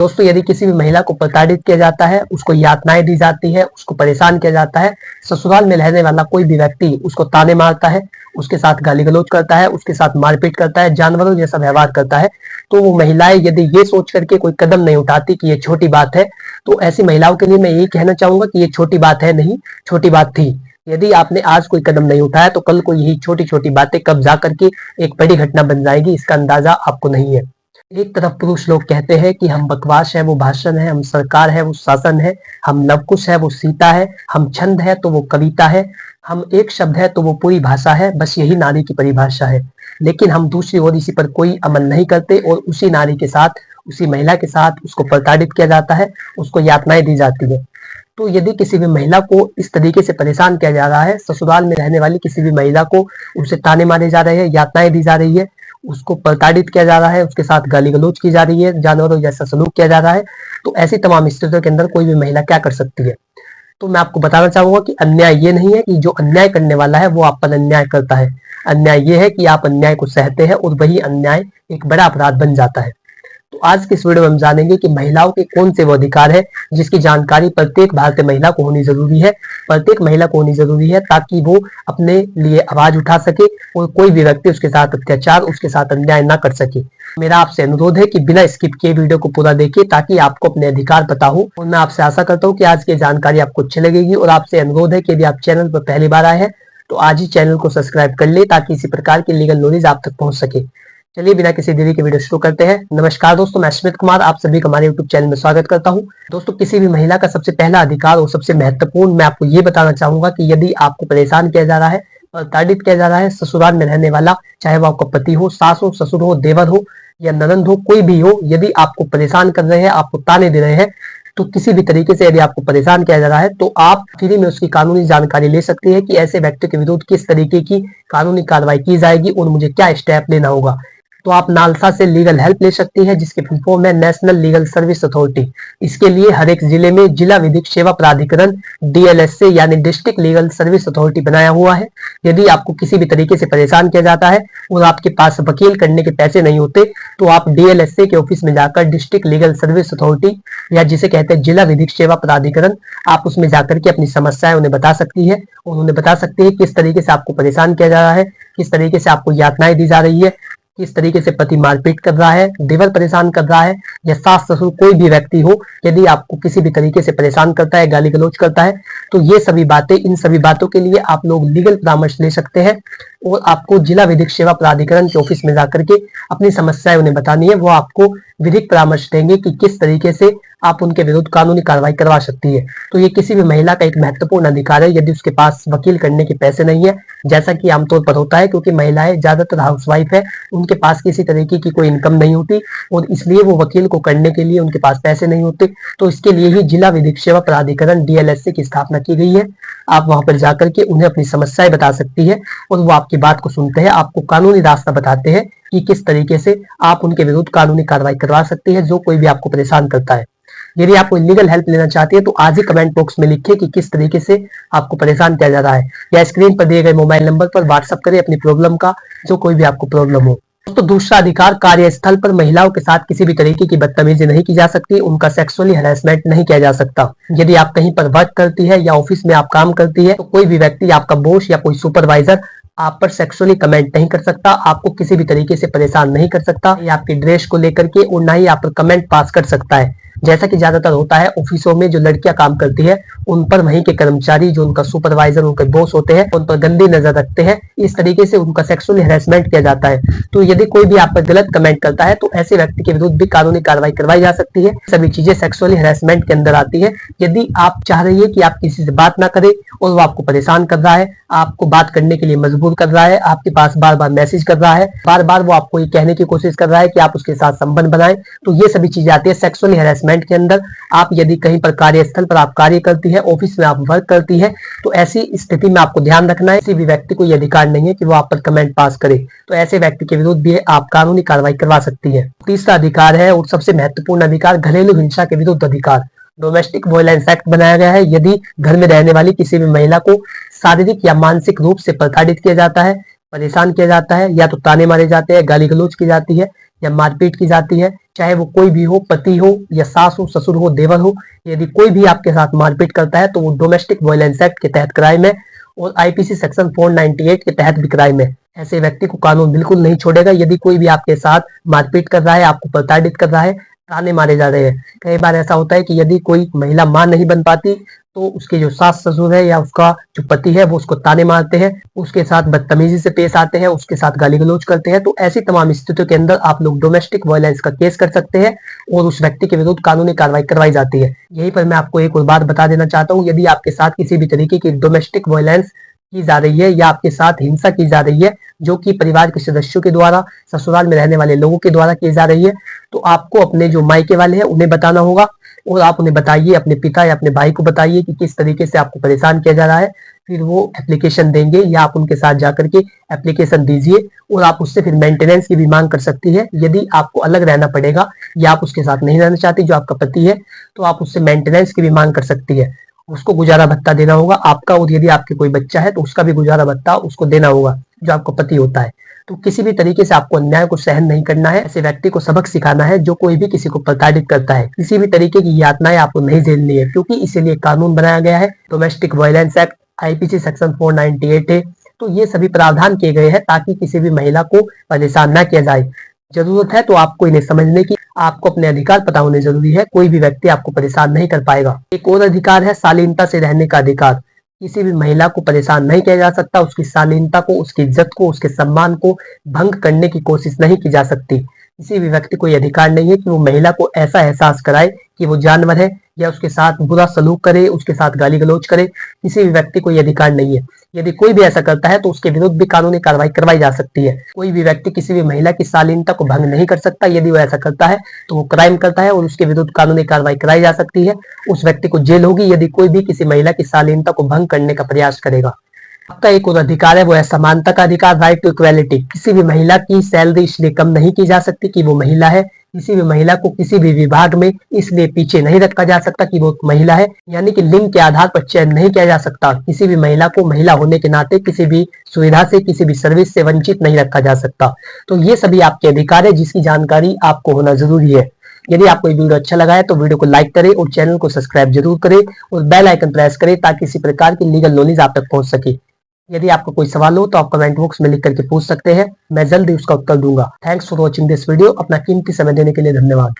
दोस्तों, यदि किसी भी महिला को प्रताड़ित किया जाता है, उसको यातनाएं दी जाती है, उसको परेशान किया जाता है, ससुराल में रहने वाला कोई भी व्यक्ति उसको ताने मारता है, उसके साथ गाली गलौज करता है, उसके साथ मारपीट करता है, जानवरों जैसा व्यवहार करता है, तो वो महिलाएं यदि ये सोच करके कोई कदम नहीं उठाती कि ये छोटी बात है, तो ऐसी महिलाओं के लिए मैं यही कहना चाहूंगा कि ये छोटी बात है नहीं, छोटी बात थी। यदि आपने आज कोई कदम नहीं उठाया तो कल को यही छोटी छोटी बातें कब जा करके एक बड़ी घटना बन जाएगी, इसका अंदाजा आपको नहीं है। एक तरफ पुरुष लोग कहते हैं कि हम बकवास है वो भाषण है, हम सरकार है वो शासन है, हम लवकुश है वो सीता है, हम छंद है तो वो कविता है, हम एक शब्द है तो वो पूरी भाषा है, बस यही नारी की परिभाषा है। लेकिन हम दूसरी ओर इसी पर कोई अमल नहीं करते और उसी नारी के साथ, उसी महिला के साथ उसको प्रताड़ित किया जाता है, उसको यातनाएं दी जाती है। तो यदि किसी भी महिला को इस तरीके से परेशान किया जा रहा है, ससुराल में रहने वाली किसी भी महिला को उसे ताने मारे जा रहे हैं, यातनाएं दी जा रही है, उसको प्रताड़ित किया जा रहा है, उसके साथ गाली गलौज की जा रही है, जानवरों जैसा सलूक किया जा रहा है, तो ऐसी तमाम स्थितियों के अंदर कोई भी महिला क्या कर सकती है? तो मैं आपको बताना चाहूंगा कि अन्याय ये नहीं है कि जो अन्याय करने वाला है वो आप पर अन्याय करता है। अन्याय ये है कि आप अन्याय को सहते हैं और वही अन्याय एक बड़ा अपराध बन जाता है। तो आज की इस वीडियो में हम जानेंगे कि महिलाओं के कौन से वो अधिकार है जिसकी जानकारी प्रत्येक भारतीय महिला को होनी जरूरी है, प्रत्येक महिला को होनी जरूरी है, ताकि वो अपने लिए आवाज उठा सके और कोई भी व्यक्ति उसके साथ अत्याचार, उसके साथ अन्याय ना कर सके। मेरा आपसे अनुरोध है कि बिना स्किप किए वीडियो को पूरा देखिए ताकि आपको अपने अधिकार पता हो। और मैं आपसे आशा करता हूँ कि आज की जानकारी आपको अच्छी लगेगी और आपसे अनुरोध है कि यदि आप चैनल पर पहली बार आए हैं तो आज ही चैनल को सब्सक्राइब कर ले ताकि इसी प्रकार की लीगल नॉलेज आप तक पहुंच सके। चलिए बिना किसी देरी के वीडियो शुरू करते हैं। नमस्कार दोस्तों, मैं स्मित कुमार आप सभी का हमारे यूट्यूब चैनल में स्वागत करता हूं। दोस्तों, किसी भी महिला का सबसे पहला अधिकार और सबसे महत्वपूर्ण मैं आपको ये बताना चाहूंगा कि यदि आपको परेशान किया जा रहा है, प्रताड़ित किया जा रहा है, ससुराल में रहने वाला, चाहे वो आपका पति हो, सास हो, ससुर हो, देवर हो या ननंद हो, कोई भी हो, यदि आपको परेशान कर रहे हैं, आपको ताने दे रहे हैं, तो किसी भी तरीके से यदि आपको परेशान किया जा रहा है तो आप फ्री में उसकी कानूनी जानकारी ले सकते हैं कि ऐसे व्यक्ति के विरुद्ध किस तरीके की कानूनी कार्रवाई की जाएगी और मुझे क्या स्टेप लेना होगा। तो आप नालसा से लीगल हेल्प ले सकती है जिसके फुल फॉर्म है नेशनल लीगल सर्विस अथॉरिटी। इसके लिए हर एक जिले में जिला विधिक सेवा प्राधिकरण DLSA यानी डिस्ट्रिक्ट लीगल सर्विस अथॉरिटी बनाया हुआ है। यदि आपको किसी भी तरीके से परेशान किया जाता है और आपके पास वकील करने के पैसे नहीं होते तो आप DLSA के ऑफिस में जाकर डिस्ट्रिक्ट लीगल सर्विस अथॉरिटी या जिसे कहते हैं जिला विधिक सेवा प्राधिकरण, आप उसमें जाकर के अपनी समस्याएं उन्हें बता सकती है और उन्हें बता सकती है किस तरीके से आपको परेशान किया जा रहा है, किस तरीके से आपको यातनाएं दी जा रही है, किस तरीके से पति मारपीट कर रहा है, देवर परेशान कर रहा है या सास ससुर कोई भी व्यक्ति हो, यदि आपको किसी भी तरीके से परेशान करता है, गाली गलौज करता है, तो ये सभी बातें, इन सभी बातों के लिए आप लोग लीगल परामर्श ले सकते हैं और आपको जिला विधिक सेवा प्राधिकरण के ऑफिस में जाकर के अपनी समस्याएं उन्हें बतानी है। वो आपको विधिक परामर्श देंगे कि किस तरीके से आप उनके विरुद्ध कानूनी कार्रवाई करवा सकती है। तो ये किसी भी महिला का एक महत्वपूर्ण अधिकार है यदि उसके पास वकील करने के पैसे नहीं है, जैसा कि आमतौर पर होता है, क्योंकि महिलाएं ज्यादातर हाउसवाइफ है, उनके पास किसी तरीके की कोई इनकम नहीं होती और इसलिए वो वकील को करने के लिए उनके पास पैसे नहीं होते। तो इसके लिए ही जिला विधिक सेवा प्राधिकरण DLSA की स्थापना की गई है। आप वहां पर जाकर के उन्हें अपनी समस्याएं बता सकती है और वो आपकी बात को सुनते हैं, आपको कानूनी रास्ता बताते हैं कि किस तरीके से आप उनके विरुद्ध कानूनी कार्रवाई करवा सकते हैं जो कोई भी आपको परेशान करता है। यदि आप कोई लीगल हेल्प लेना चाहती है तो आज ही कमेंट बॉक्स में लिखिए कि किस तरीके से आपको परेशान किया जा रहा है या स्क्रीन पर दिए गए मोबाइल नंबर पर व्हाट्सएप करें अपनी प्रॉब्लम का, जो कोई भी आपको प्रॉब्लम हो। तो दूसरा अधिकार, कार्यस्थल पर महिलाओं के साथ किसी भी तरीके की बदतमीजी नहीं की जा सकती, उनका सेक्सुअली हैरेसमेंट नहीं किया जा सकता। यदि आप कहीं पर वर्क करती है या ऑफिस में आप काम करती है तो कोई भी व्यक्ति, आपका बॉस या कोई सुपरवाइजर आप पर सेक्सुअली कमेंट नहीं कर सकता, आपको किसी भी तरीके से परेशान नहीं कर सकता, या आपकी ड्रेस को लेकर के और ना ही आप पर कमेंट पास कर सकता है। जैसा कि ज्यादातर होता है ऑफिसों में जो लड़कियां काम करती है उन पर वहीं के कर्मचारी, जो उनका सुपरवाइजर, उनके बॉस होते हैं, उन पर गंदी नजर रखते हैं, इस तरीके से उनका सेक्सुअली हैरेसमेंट किया जाता है। तो यदि कोई भी आप पर गलत कमेंट करता है तो ऐसे व्यक्ति के विरुद्ध भी कानूनी कार्रवाई करवाई जा सकती है। सभी चीजें सेक्सुअली हैरेसमेंट के अंदर आती है। यदि आप चाह रही है कि आप किसी से बात ना करें और वो आपको परेशान कर रहा है, आपको बात करने के लिए मजबूर कर रहा है, आपके पास बार बार मैसेज कर रहा है, बार बार वो आपको ये कहने की कोशिश कर रहा है कि आप उसके साथ संबंध बनाएं, तो ये सभी चीजें आती है सेक्सुअली हैरेसमेंट के अंदर। आप यदि कहीं पर कार्यस्थल पर आप कार्य करती है, ऑफिस में आप वर्क करती है, तो ऐसी स्थिति में आपको ध्यान रखना है किसी भी व्यक्ति को यह अधिकार नहीं है कि वो आप पर कमेंट पास करे, तो ऐसे व्यक्ति के विरुद्ध भी आप कानूनी कार्रवाई करवा सकती है। तीसरा अधिकार है और सबसे महत्वपूर्ण अधिकार, घरेलू हिंसा के विरुद्ध अधिकार। डोमेस्टिक वायलेंस एक्ट बनाया गया है। यदि घर में रहने वाली किसी भी महिला को शारीरिक या मानसिक रूप से प्रताड़ित किया जाता है, परेशान किया जाता है, या तो ताने मारे जाते हैं, गाली गलौज की जाती है या मारपीट की जाती है, चाहे वो कोई भी हो, पति हो या सास हो, ससुर हो, देवर हो, यदि कोई भी आपके साथ मारपीट करता है तो वो डोमेस्टिक वायलेंस एक्ट के तहत क्राइम है और आईपीसी सेक्शन 498 के तहत भी क्राइम है। ऐसे व्यक्ति को कानून बिल्कुल नहीं छोड़ेगा। यदि कोई भी आपके साथ मारपीट कर रहा है, आपको प्रताड़ित कर रहा है, ताने मारे जा रहे हैं। कई बार ऐसा होता है कि यदि कोई महिला मां नहीं बन पाती तो उसके जो सास ससुर है या उसका जो पति है वो उसको ताने मारते हैं, उसके साथ बदतमीजी से पेश आते हैं, उसके साथ गाली गलौज करते हैं। तो ऐसी तमाम स्थितियों के अंदर आप लोग डोमेस्टिक वायलेंस का केस कर सकते हैं और उस व्यक्ति के विरुद्ध कानूनी कार्रवाई करवाई जाती है। यहीं पर मैं आपको एक और बात बता देना चाहता हूँ, यदि आपके साथ किसी भी तरीके की डोमेस्टिक वायलेंस की जा रही है या आपके साथ हिंसा की जा रही है जो कि परिवार के सदस्यों के द्वारा, ससुराल में रहने वाले लोगों के द्वारा की जा रही है, तो आपको अपने जो मायके वाले हैं उन्हें बताना होगा और आप उन्हें बताइए, अपने पिता या अपने भाई को बताइए कि किस तरीके से आपको परेशान किया जा रहा है। फिर वो एप्लीकेशन देंगे या आप उनके साथ जाकर के एप्लीकेशन दीजिए और आप उससे फिर मेंटेनेंस की भी मांग कर सकती है। यदि आपको अलग रहना पड़ेगा या आप उसके साथ नहीं रहना चाहती जो आपका पति है, तो आप उससे मेंटेनेंस की भी मांग कर सकती है। उसको गुजारा भत्ता देना होगा आपका, और यदि आपके कोई बच्चा है तो उसका भी गुजारा भत्ता उसको देना होगा जो आपका पति होता है। तो किसी भी तरीके से आपको अन्याय को सहन नहीं करना है। ऐसे व्यक्ति को सबक सिखाना है जो कोई भी किसी को प्रताड़ित करता है। किसी भी तरीके की यातनाएं आपको नहीं झेलनी है, क्योंकि इसीलिए कानून बनाया गया है, domestic violence act IPC section 498 है। तो ये सभी प्रावधान किए गए हैं ताकि किसी भी महिला को परेशान न किया जाए। जरूरत है तो आपको इन्हें समझने की, आपको अपने अधिकार पता होने जरूरी है। कोई भी व्यक्ति आपको परेशान नहीं कर पाएगा। एक और अधिकार है शालीनता से रहने का अधिकार। किसी भी महिला को परेशान नहीं किया जा सकता, उसकी शालीनता को, उसकी इज्जत को, उसके सम्मान को भंग करने की कोशिश नहीं की जा सकती। किसी भी व्यक्ति को यह अधिकार नहीं है कि वो महिला को ऐसा एहसास कराए कि वो जानवर है या उसके साथ बुरा सलूक करे, उसके साथ गाली गलौज करे। किसी भी व्यक्ति को यह अधिकार नहीं है। यदि कोई भी ऐसा करता है तो उसके विरुद्ध भी कानूनी कार्रवाई करवाई जा सकती है। कोई भी व्यक्ति किसी भी महिला की शालीनता को भंग नहीं कर सकता। यदि वो ऐसा करता है तो वो क्राइम करता है और उसके विरुद्ध कानूनी कार्रवाई कराई जा सकती है। उस व्यक्ति को जेल होगी यदि कोई भी किसी महिला की शालीनता को भंग करने का प्रयास करेगा। आपका एक और अधिकार है, वो है समानता का अधिकार, राइट टू इक्वेलिटी। किसी भी महिला की सैलरी इसलिए कम नहीं की जा सकती कि वो महिला है। किसी भी महिला को किसी भी विभाग में इसलिए पीछे नहीं रखा जा सकता कि वो महिला है, यानी कि लिंग के आधार पर चयन नहीं किया जा सकता। किसी भी महिला को महिला होने के नाते किसी भी सुविधा से, किसी भी सर्विस से वंचित नहीं रखा जा सकता। तो ये सभी आपके अधिकार है जिसकी जानकारी आपको होना जरूरी है। यदि आपको ये वीडियो अच्छा लगा है तो वीडियो को लाइक करें और चैनल को सब्सक्राइब जरूर करें और बेल आइकन प्रेस करें ताकि इसी प्रकार की लीगल नॉलेज आप तक पहुंच सके। यदि आपका कोई सवाल हो तो आप कमेंट बॉक्स में लिख करके पूछ सकते हैं, मैं जल्दी उसका उत्तर दूंगा। Thanks for watching this video. अपना कीमती समय देने के लिए धन्यवाद।